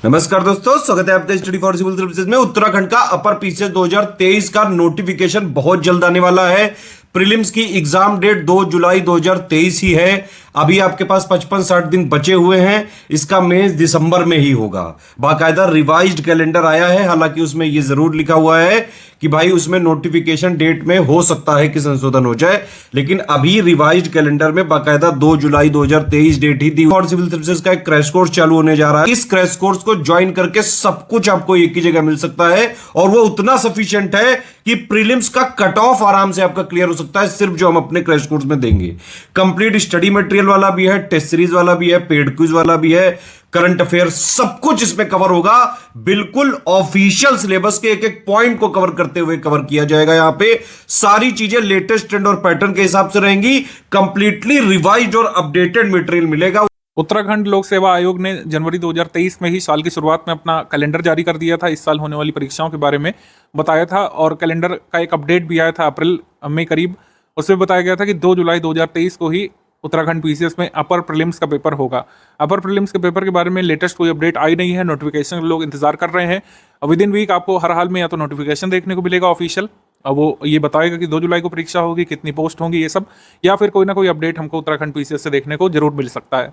नमस्कार दोस्तों, स्वागत है आपका स्टडी फॉर सिविल सर्विसेज में। उत्तराखंड का अपर पीसीएस 2023 का नोटिफिकेशन बहुत जल्द आने वाला है। प्रीलिम्स की एग्जाम डेट 2 जुलाई 2023 ही है। अभी आपके पास 55-60 दिन बचे हुए हैं। इसका मेंस दिसंबर में ही होगा। बाकायदा रिवाइज्ड कैलेंडर आया है, हालांकि उसमें यह जरूर लिखा हुआ है कि भाई उसमें नोटिफिकेशन डेट में हो सकता है कि संशोधन हो जाए, लेकिन अभी रिवाइज्ड कैलेंडर में बाकायदा 2 जुलाई 2023 डेट ही दी। और सिविल सर्विसेज का एक क्रैश कोर्स चालू होने जा रहा है। इस क्रैश कोर्स को ज्वाइन करके सब कुछ आपको एक ही जगह मिल सकता है, और वो उतना सफिशिएंट है कि प्रीलिम्स का कट ऑफ आराम से आपका क्लियर हो सकता है, सिर्फ जो हम अपने क्रैश कोर्स में देंगे। कंप्लीट स्टडी मटेरियल वाला भी है, टेस्ट सीरीज वाला भी है, पेड क्विज वाला भी है, करंट अफेयर, सब कुछ इसमें कवर होगा। बिल्कुल ऑफिशियल सिलेबस के एक एक पॉइंट को कवर करते हुए कवर किया जाएगा। यहां पे सारी चीजें लेटेस्ट ट्रेंड और पैटर्न के हिसाब से रहेंगी। कंप्लीटली रिवाइज्ड और अपडेटेड मटेरियल मिलेगा। उत्तराखंड लोक सेवा आयोग ने जनवरी 2023 में ही साल की शुरुआत में अपना कैलेंडर जारी कर दिया था। इस साल होने वाली परीक्षाओं के बारे में बताया था, और कैलेंडर का एक अपडेट भी आया था अप्रैल में करीब। उसमें बताया गया था कि 2 जुलाई 2023 को ही उत्तराखंड पीसीएस में अपर प्रीलिम्स का पेपर होगा। अपर प्रीलिम्स के पेपर के बारे में लेटेस्ट कोई अपडेट आई नहीं है। नोटिफिकेशन लोग इंतजार कर रहे हैं। विद इन वीक आपको हर हाल में या तो नोटिफिकेशन देखने को मिलेगा ऑफिशियल, वो ये बताएगा कि 2 जुलाई को परीक्षा होगी, कितनी पोस्ट होंगी, ये सब, या फिर कोई ना कोई अपडेट हमको उत्तराखंड पीसीएस से देखने को जरूर मिल सकता है।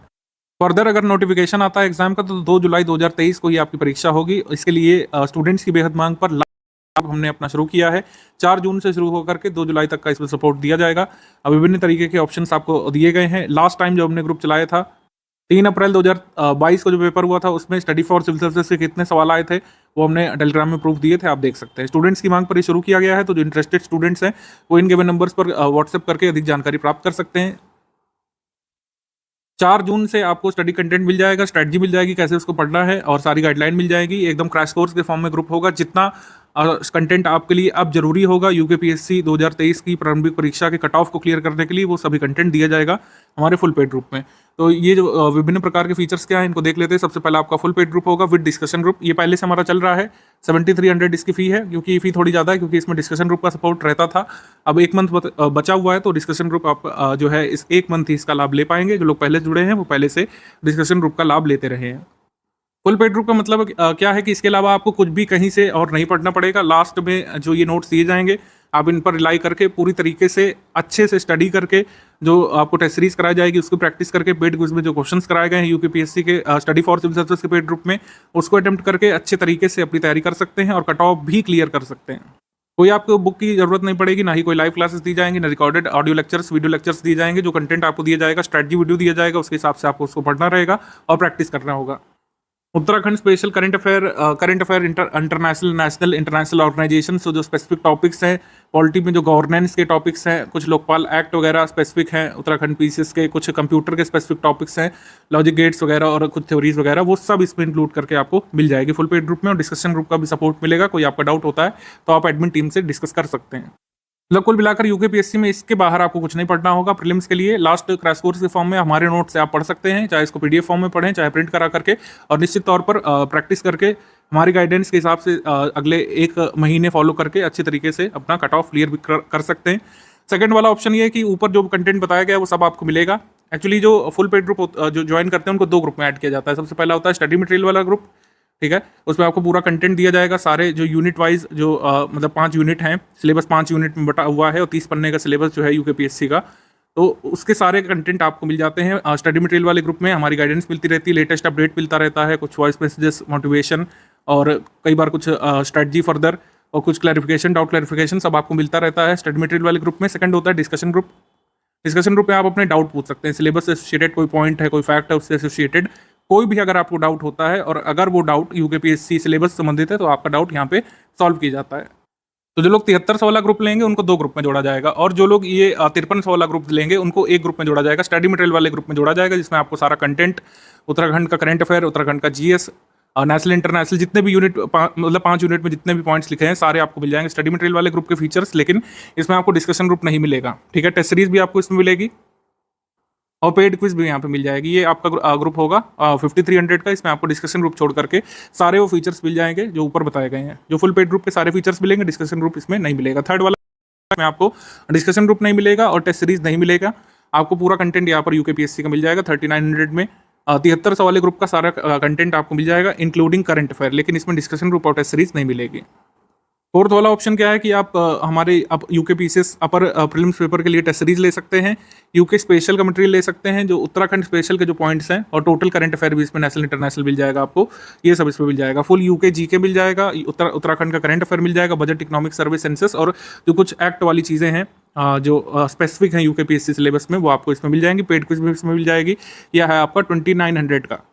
फर्दर अगर नोटिफिकेशन आता है एग्जाम का तो 2 जुलाई 2023 को ही आपकी परीक्षा होगी। इसके लिए स्टूडेंट्स की बेहद मांग पर हमने अपना शुरू किया है। 4 जून से शुरू होकर के 2 जुलाई तक का इसमें सपोर्ट दिया जाएगा। अब विभिन्न तरीके के ऑप्शंस आपको दिए गए हैं। लास्ट टाइम जो हमने ग्रुप चलाया था 3 अप्रैल 2022 को जो पेपर हुआ था, उसमें स्टडी फॉर सिविल सर्विसेज के कितने सवाल आए थे वो हमने टेलीग्राम में प्रूफ दिए थे, आप देख सकते हैं। स्टूडेंट्स की मांग पर ये शुरू किया गया है, तो जो इंटरेस्टेड स्टूडेंट्स हैं वो इन गिवन नंबर्स पर व्हाट्सएप करके अधिक जानकारी प्राप्त कर सकते हैं। 4 जून से आपको स्टडी कंटेंट मिल जाएगा, स्ट्रेटजी मिल जाएगी कैसे उसको पढ़ना है, और सारी गाइडलाइन मिल जाएगी। एकदम क्रैश कोर्स के फॉर्म में ग्रुप होगा। जितना कंटेंट आपके लिए अब जरूरी होगा यूकेपीएससी 2023 की प्रारंभिक परीक्षा के कट ऑफ को क्लियर करने के लिए, वो सभी कंटेंट दिया जाएगा हमारे फुल पेड ग्रुप में। तो ये जो विभिन्न प्रकार के फीचर्स क्या है इनको देख लेते हैं। सबसे पहले आपका फुल पेड ग्रुप होगा विद डिस्कशन ग्रुप। ये पहले से हमारा चल रहा है। 7300 इसकी फी है, क्योंकि ये फी थोड़ी ज़्यादा है, क्योंकि इसमें डिस्कशन ग्रुप का सपोर्ट रहता था। अब 1 मंथ बचा हुआ है, तो डिस्कशन ग्रुप आप जो है इस 1 मंथ ही इसका लाभ ले पाएंगे। जो लोग पहले जुड़े हैं वो पहले से डिस्कशन ग्रुप का लाभ लेते रहे हैं। फुल पेड ग्रुप का मतलब क्या है कि इसके अलावा आपको कुछ भी कहीं से और नहीं पढ़ना पड़ेगा। लास्ट में जो ये नोट्स दिए जाएंगे, आप इन पर रिलाई करके पूरी तरीके से अच्छे से स्टडी करके, जो आपको टेस्ट सीरीज कराई जाएगी उसको प्रैक्टिस करके, पेड क्विज में जो क्वेश्चंस कराए गए हैं यूपीपीएससी के स्टडी फॉर सिविल सर्विसेज के पेड ग्रुप में, उसको अटेम्प्ट करके अच्छे तरीके से अपनी तैयारी कर सकते हैं और कट ऑफ भी क्लियर कर सकते हैं। कोई आपको बुक की जरूरत नहीं पड़ेगी, ना ही कोई लाइव क्लासेस दी जाएंगी, ना recorded audio lectures, video lectures दिए जाएंगे। जो कंटेंट आपको दिया जाएगा, स्ट्रेटजी वीडियो दिया जाएगा, उसके हिसाब से आपको उसको पढ़ना रहेगा और प्रैक्टिस करना होगा। Uttarakhand special current affair international, national, international organisation से जो स्पेसिफिक टॉपिक्स हैं, पॉलिटी में जो गवर्नेंस के टॉपिक्स हैं, कुछ लोकपाल एक्ट वगैरह स्पेसिफिक हैं उत्तराखंड पीसीएस के, कुछ कंप्यूटर के स्पेसिफिक टॉपिक्स हैं, लॉजिक गेट्स वगैरह और कुछ थ्योरीज वगैरह, वो सब इसमें इंक्लूड करके आपको मिल जाएगी फुल पेड ग्रुप में। और डिस्कशन ग्रुप का भी सपोर्ट मिलेगा। कोई आपका डाउट होता है तो आप एडमिन टीम से डिस्कस कर सकते हैं। मतलब कुल मिलाकर यूकेपीएससी में इसके बाहर आपको कुछ नहीं पढ़ना होगा। प्रीलिम्स के लिए लास्ट क्रैश कोर्स के फॉर्म में हमारे नोट से आप पढ़ सकते हैं, चाहे इसको पीडीएफ फॉर्म में पढ़ें, चाहे प्रिंट करा करके, और निश्चित तौर पर प्रैक्टिस करके हमारी गाइडेंस के हिसाब से अगले 1 महीने फॉलो करके अच्छे तरीके से अपना कट ऑफ क्लियर भी कर सकते हैं। सेकंड वाला ऑप्शन ये है कि ऊपर जो कंटेंट बताया गया है वो सब आपको मिलेगा। एक्चुअली जो फुल पेड ग्रुप जो ज्वाइन करते हैं उनको 2 ग्रुप में ऐड किया जाता है। सबसे पहला होता है स्टडी मटेरियल वाला ग्रुप, ठीक है, उसमें आपको पूरा कंटेंट दिया जाएगा। सारे जो यूनिट वाइज जो मतलब 5 यूनिट हैं, सिलेबस 5 यूनिट में बटा हुआ है, और 30 पन्ने का सिलेबस जो है यूकेपीएससी का, तो उसके सारे कंटेंट आपको मिल जाते हैं। स्टडी मटेरियल वाले ग्रुप में हमारी गाइडेंस मिलती रहती है, लेटेस्ट अपडेट मिलता रहता है, कुछ वॉइस मैसेजेस, मोटिवेशन, और कई बार कुछ स्ट्रेटजी फर्दर, और कुछ क्लैरिफिकेशन, डाउट क्लैरिफिकेशन, सब आपको मिलता रहता है स्टडी मटेरियल वाले ग्रुप में। सेकंड होता है डिस्कशन ग्रुप। डिस्कशन ग्रुप में आप अपने डाउट पूछ सकते हैं, सिलेबस से एसोसिएटेड कोई पॉइंट है, कोई फैक्ट है, उससे एसोसिएटेड कोई भी अगर आपको डाउट होता है, और अगर वो डाउट यूकेपीएससी सिलेबस संबंधित है, तो आपका डाउट यहाँ पे सॉल्व किया जाता है। तो जो लोग 7300 वाला ग्रुप लेंगे उनको 2 ग्रुप में जोड़ा जाएगा, और जो लोग ये 5300 वाला ग्रुप लेंगे उनको 1 ग्रुप में जोड़ा जाएगा, स्टडी मटेरियल वाले ग्रुप में जोड़ा जाएगा, जिसमें आपको सारा कंटेंट, उत्तराखंड का करंट अफेयर, उत्तराखंड का जीएस, नेशनल, इंटरनेशनल, जितने भी यूनिट मतलब 5 यूनिट में जितने भी पॉइंट्स लिखे हैं सारे आपको मिल जाएंगे स्टडी मटेरियल वाले ग्रुप के फीचर्स। लेकिन इसमें आपको डिस्कशन ग्रुप नहीं मिलेगा, ठीक है। टेस्ट सीरीज भी आपको इसमें मिलेगी, और पेड क्विज भी यहाँ पे मिल जाएगी। ये आपका ग्रुप होगा 5300 का। इसमें आपको डिस्कशन ग्रुप छोड़ करके सारे वो फीचर्स मिल जाएंगे जो ऊपर बताए गए हैं। जो फुल पेड ग्रुप के सारे फीचर्स मिलेंगे, डिस्कशन ग्रुप इसमें नहीं मिलेगा। थर्ड वाला में आपको डिस्कशन ग्रुप नहीं मिलेगा और टेस्ट सीरीज नहीं मिलेगा। आपको पूरा कंटेंट यहाँ पर यूकेपीएससी का मिल जाएगा 3900 में। 7300 वाले ग्रुप का सारा कंटेंट आपको मिल जाएगा इंक्लूडिंग करंट अफेयर, लेकिन इसमें डिस्कशन ग्रुप और टेस्ट सीरीज नहीं मिलेगी। फोर्थ वाला ऑप्शन क्या है कि आप हमारे अब यूके पीसीएस अपर प्रीलिम्स पेपर के लिए टेस्ट सीरीज ले सकते हैं, यूके स्पेशल का मटेरियल ले सकते हैं, जो उत्तराखंड स्पेशल के जो पॉइंट्स हैं, और टोटल करंट अफेयर भी इसमें नेशनल इंटरनेशनल मिल जाएगा आपको, ये सब इसमें मिल जाएगा। फुल यूके जीके मिल जाएगा, उत्तराखंड का करंट अफेयर मिल जाएगा, बजट, इकोनॉमिक सर्वे, सेंसस, और जो कुछ एक्ट वाली चीज़ें हैं जो स्पेसिफिक हैं यूके पीएससी सिलेबस में, वो आपको इसमें मिल जाएंगी। पेड क्विज भी इसमें मिल जाएगी। यह है आपका 2900 का।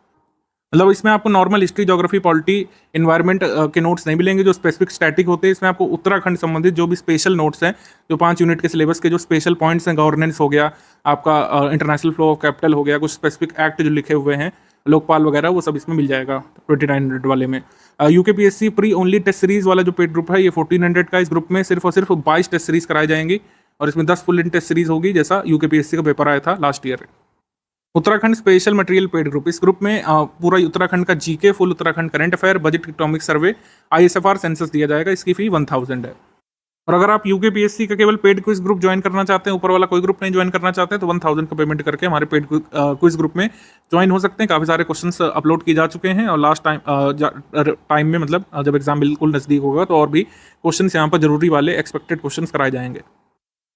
मतलब इसमें आपको normal history, geography, polity, environment के नोट्स नहीं मिलेंगे जो स्पेसिफिक स्टैटिक होते हैं। इसमें आपको उत्तराखंड संबंधित जो भी स्पेशल नोट्स हैं, जो 5 यूनिट के सिलेबस के जो स्पेशल पॉइंट्स हैं, गवर्नेंस हो गया आपका, इंटरनेशनल फ्लो ऑफ कैपिटल हो गया, कुछ स्पेसिफिक एक्ट जो लिखे हुए हैं, लोकपाल वगैरह, वो सब इसमें मिल जाएगा 2900 वाले में। UK PSC pre only test series वाला जो पेड ग्रुप है, ये 1400 का। इस ग्रुप में सिर्फ और सिर्फ 22 टेस्ट सीरीज कराई जाएंगी और इसमें 10 फुल टेस्ट सीरीज होगी, जैसा यूके पीएससी का पेपर आया था last year. Uttarakhand special material paid group, इस ग्रुप में पूरा उत्तराखंड का GK, full Uttarakhand current affair, budget, economic survey, ISFR, census दिया जाएगा। इसकी फी 1000 है। और अगर आप यूके पीएससी का केवल पेड क्विज ग्रुप ज्वाइन करना चाहते हैं, ऊपर वाला कोई ग्रुप नहीं ज्वाइन करना चाहते हैं, तो 1000 का पेमेंट करके हमारे पेड क्विज ग्रुप में ज्वाइन हो सकते हैं। काफ़ी सारे क्वेश्चंस अपलोड किए जा चुके हैं और लास्ट टाइम में, मतलब जब एग्जाम बिल्कुल नज़दीक होगा तो और भी क्वेश्चंस यहाँ पर जरूरी वाले एक्सपेक्टेड क्वेश्चंस कराए जाएंगे।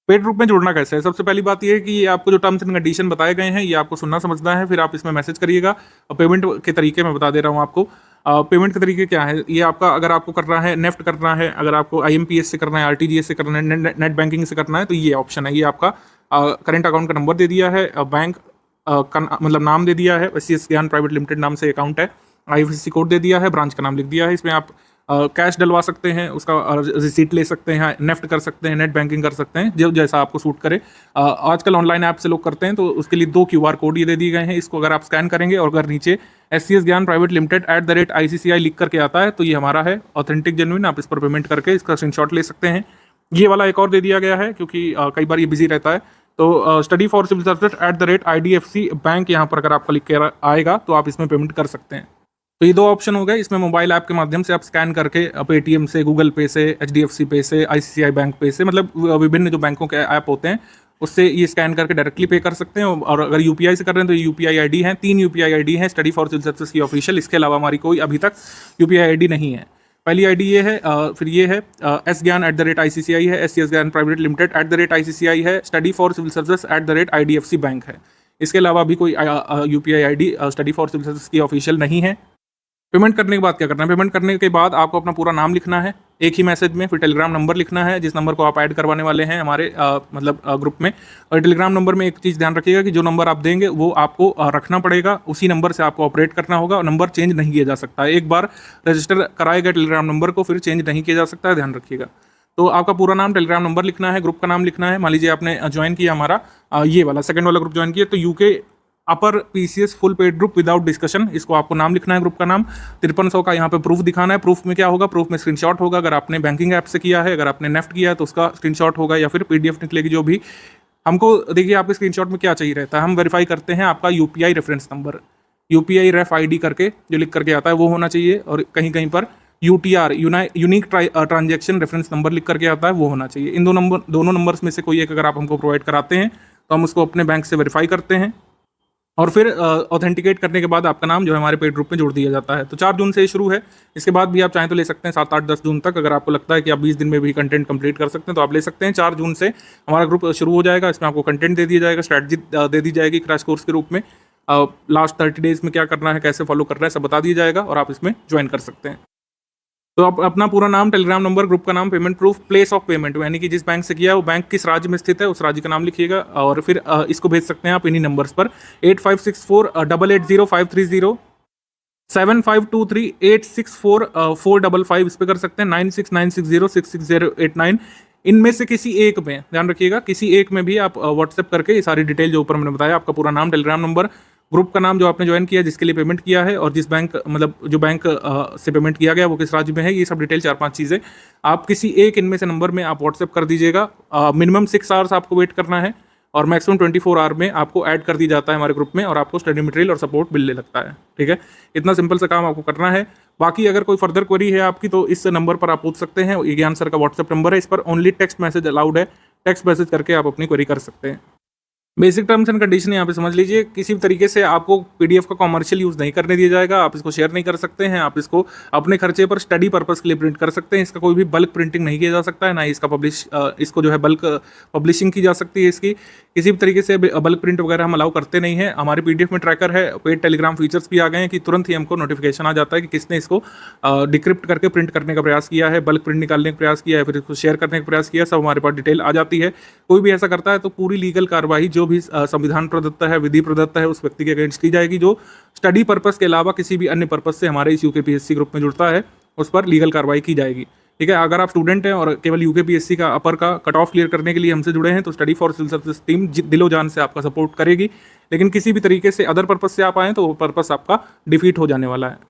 पेड ग्रुप में जुड़ना कैसे है? सबसे पहली बात यह है कि ये आपको जो टर्म्स एंड कंडीशन बताए गए हैं, ये आपको सुनना समझना है, फिर आप इसमें मैसेज करिएगा। और पेमेंट के तरीके मैं बता दे रहा हूँ आपको। पेमेंट के तरीके क्या है, ये आपका अगर आपको करना है नेफ्ट करना है, अगर आपको IMPS से करना है, RTGS से करना है, नेट बैंकिंग से करना है, तो ये ऑप्शन है। ये आपका करंट अकाउंट का नंबर दे दिया है, बैंक का मतलब नाम दे दिया है, SCS ज्ञान प्राइवेट लिमिटेड नाम से अकाउंट है, IFSC कोड दे दिया है, ब्रांच का नाम लिख दिया है। इसमें आप कैश डलवा सकते हैं, उसका रिसीट ले सकते हैं, नेफ्ट कर सकते हैं, नेट बैंकिंग कर सकते हैं, जो जैसा आपको सूट करे। आजकल ऑनलाइन ऐप से लोग करते हैं, तो उसके लिए 2 QR कोड ये दे दिए गए हैं। इसको अगर आप स्कैन करेंगे और अगर नीचे SCS Gyan private limited @ICCI लिख करके आता है, तो ये हमारा है ऑथेंटिक जेन्युइन। आप इस पर पेमेंट करके इसका स्क्रीनशॉट ले सकते हैं। ये वाला एक और दे दिया गया है, क्योंकि कई बार ये बिजी रहता है, तो study for civil service @IDFC bank, यहाँ पर अगर आपका लिख के आएगा तो आप इसमें पेमेंट कर सकते हैं। तो ये 2 ऑप्शन हो गए। इसमें मोबाइल ऐप के माध्यम से आप स्कैन करके पेटीएम से, गूगल पे से, HDFC पे से, ICCI बैंक पे से, मतलब विभिन्न जो बैंकों के ऐप होते हैं उससे ये स्कैन करके डायरेक्टली पे कर सकते हैं। और अगर UPI से कर रहे हैं तो UPI ID है, 3 UPI ID है स्टडी फॉर सिविल सर्विस की ऑफिशियल। इसके अलावा हमारी कोई अभी तक UPI ID नहीं है। पहली ID ये है, फिर ये है S ज्ञान @ICCI है, SCS Gyan private limited @ICCI है, study for civil service @IDFC bank है। इसके अलावा अभी कोई UPI ID study for civil service की ऑफिशियल नहीं है। पेमेंट करने के बाद क्या करना है? पेमेंट करने के बाद आपको अपना पूरा नाम लिखना है एक ही मैसेज में, फिर टेलीग्राम नंबर लिखना है जिस नंबर को आप ऐड करवाने वाले हैं हमारे ग्रुप में। और टेलीग्राम नंबर में एक चीज़ ध्यान रखिएगा कि जो नंबर आप देंगे वो आपको रखना पड़ेगा, उसी नंबर से आपको ऑपरेट करना होगा और नंबर चेंज नहीं किया जा सकता है। एक बार रजिस्टर कराए गए टेलीग्राम नंबर को फिर चेंज नहीं किया जा सकता है, ध्यान रखिएगा। तो आपका पूरा नाम, टेलीग्राम नंबर लिखना है, ग्रुप का नाम लिखना है। मान लीजिए आपने ज्वाइन किया हमारा ये वाला सेकंड वाला ग्रुप ज्वाइन किया, तो यूके अपर PCS full paid group without discussion, इसको आपको नाम लिखना है, ग्रुप का नाम। 5300 का यहाँ पे प्रूफ दिखाना है। प्रूफ में क्या होगा? प्रूफ में स्क्रीनशॉट होगा, अगर आपने बैंकिंग ऐप से किया है, अगर आपने नेफ्ट किया है तो उसका स्क्रीनशॉट होगा, या फिर PDF निकलेगी जो भी। हमको देखिए आपके स्क्रीनशॉट में क्या चाहिए रहता है, हम वेरीफाई करते हैं आपका UPI रेफरेंस नंबर, UPI रेफ ID करके जो लिख करके आता है वो होना चाहिए, और कहीं कहीं पर UTR unique transaction reference number लिख करके आता है, वो होना चाहिए। इन दोनों नंबर्स में से कोई एक अगर आप हमको प्रोवाइड कराते हैं तो हम उसको अपने बैंक से वेरीफाई करते हैं, और फिर ऑथेंटिकेट करने के बाद आपका नाम जो है हमारे पेड ग्रुप में जोड़ दिया जाता है। तो 4 जून से ये शुरू है। इसके बाद भी आप चाहें तो ले सकते हैं 7, 8, 10 जून तक। अगर आपको लगता है कि आप 20 दिन में भी कंटेंट कंप्लीट कर सकते हैं तो आप ले सकते हैं। 4 जून से हमारा ग्रुप शुरू हो जाएगा। इसमें आपको कंटेंट दे दिया जाएगा, स्ट्रैटेजी दे दी जाएगी क्रैश कोर्स के रूप में। लास्ट 30 डेज में क्या करना है, कैसे फॉलो करना है, सब बता दिया जाएगा और आप इसमें ज्वाइन कर सकते हैं। तो आप अपना पूरा नाम, टेलीग्राम नंबर, ग्रुप का नाम, payment proof, place of payment यानी कि जिस बैंक से किया है वो बैंक किस राज्य में स्थित है उस राज्य का नाम लिखिएगा, और फिर इसको भेज सकते हैं आप इन्हीं नंबर्स पर 8564-880-530, 7523-864-455, इस पर कर सकते हैं, 9696066089। इनमें से किसी एक में, ध्यान रखिएगा, किसी एक में भी आप व्हाट्सएप करके ये सारी डिटेल जो ऊपर मैंने बताया, आपका पूरा नाम, टेलीग्राम नंबर, ग्रुप का नाम जो आपने ज्वाइन किया, जिसके लिए पेमेंट किया है, और जिस बैंक मतलब जो बैंक से पेमेंट किया गया वो किस राज्य में है, ये सब डिटेल 4-5 चीज़ें आप किसी एक इनमें से नंबर में आप व्हाट्सएप कर दीजिएगा। मिनिमम 6 आवर्स आपको वेट करना है और मैक्सिमम 24 आवर में आपको ऐड कर दी जाता है हमारे ग्रुप में, और आपको स्टडी मटेरियल और सपोर्ट मिलने लगता है। ठीक है, इतना सिंपल सा काम आपको करना है। बाकी अगर कोई फर्दर क्वेरी है आपकी तो इस नंबर पर आप पूछ सकते हैं। ये ज्ञान सर का व्हाट्सएप नंबर है, इस पर ओनली टेक्स्ट मैसेज अलाउड है। टेक्स्ट मैसेज करके आप अपनी क्वेरी कर सकते हैं। बेसिक टर्म्स एंड कंडीशन यहाँ पे समझ लीजिए, किसी भी तरीके से आपको पीडीएफ का कॉमर्शियल यूज़ नहीं करने दिया जाएगा, आप इसको शेयर नहीं कर सकते हैं, आप इसको अपने खर्चे पर स्टडी पर्पस के लिए प्रिंट कर सकते हैं। इसका कोई भी बल्क प्रिंटिंग नहीं किया जा सकता है, ना ही इसका इसको जो है बल्क पब्लिशिंग की जा सकती है। इसकी किसी भी तरीके से बल्क प्रिंट वगैरह हम अलाउ करते नहीं है। हमारे पीडीएफ में ट्रैकर है, पेड टेलीग्राम फीचर्स भी आ गए हैं कि तुरंत ही हमको नोटिफिकेशन आ जाता है कि किसने इसको डिक्रिप्ट करके प्रिंट करने का प्रयास किया है, बल्क प्रिंट निकालने का प्रयास किया है, फिर इसको शेयर करने का प्रयास किया है, सब हमारे पास डिटेल आ जाती है। कोई भी ऐसा करता है तो पूरी लीगल कार्रवाई जो भी संविधान प्रदत्त है, विधि प्रदत्त है, उस व्यक्ति के अगेंस्ट की जाएगी जो स्टडी पर्पस के अलावा किसी भी अन्य पर्पस से हमारे इस यूकेपीएससी ग्रुप में जुड़ता है, उस पर लीगल कार्रवाई की जाएगी। ठीक है, अगर आप स्टूडेंट हैं और केवल यूकेपीएससी का अपर का कट ऑफ क्लियर करने के लिए हमसे जुड़े हैं तो study for civil services team दिलो जान से आपका सपोर्ट करेगी। लेकिन किसी भी तरीके से अदर पर्पस से आप आएँ तो वो पर्पस आपका डिफीट हो जाने वाला है।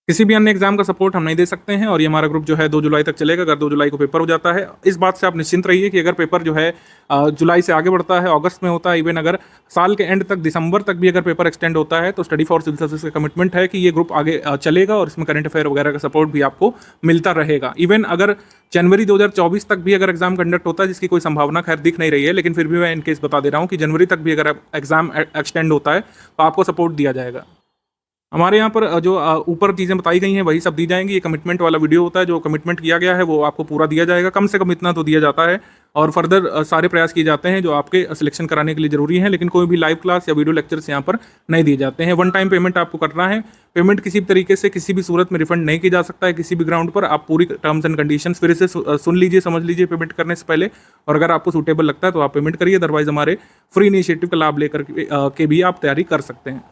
किसी भी अन्य एग्जाम का सपोर्ट हम नहीं दे सकते हैं और ये हमारा ग्रुप जो है 2 जुलाई तक चलेगा। अगर 2 जुलाई को पेपर हो जाता है, इस बात से आप निश्चिंत रहिए कि अगर पेपर जो है जुलाई से आगे बढ़ता है, अगस्त में होता है, इवन अगर साल के एंड तक दिसंबर तक भी अगर पेपर एक्सटेंड होता है तो स्टडी फॉर सिविल सर्विसेज का कमिटमेंट है कि ये ग्रुप आगे चलेगा और इसमें करंट अफेयर वगैरह का सपोर्ट भी आपको मिलता रहेगा। इवन अगर जनवरी 2024 तक भी अगर एग्जाम कंडक्ट होता है, जिसकी कोई संभावना खैर दिख नहीं रही है, लेकिन फिर भी मैं इनकेस बता दे रहा हूँ कि जनवरी तक भी अगर एग्जाम एक्सटेंड होता है तो आपको सपोर्ट दिया जाएगा। हमारे यहाँ पर जो ऊपर चीज़ें बताई गई हैं वही सब दी जाएंगी। ये कमिटमेंट वाला वीडियो होता है, जो कमिटमेंट किया गया है वो आपको पूरा दिया जाएगा, कम से कम इतना तो दिया जाता है। और फर्दर सारे प्रयास किए जाते हैं जो आपके सिलेक्शन कराने के लिए ज़रूरी है, लेकिन कोई भी लाइव क्लास या वीडियो लेक्चर्स यहाँ पर नहीं दिए जाते हैं। वन टाइम पेमेंट आपको करना है। पेमेंट किसी भी तरीके से किसी भी सूरत में रिफंड नहीं किया जा सकता है किसी भी ग्राउंड पर। आप पूरी टर्म्स एंड कंडीशंस फिर से सुन लीजिए, समझ लीजिए पेमेंट करने से पहले, और अगर आपको सूटेबल लगता है तो आप पेमेंट करिए। अदरवाइज हमारे फ्री इनिशिएटिव का लाभ लेकर के भी आप तैयारी कर सकते हैं।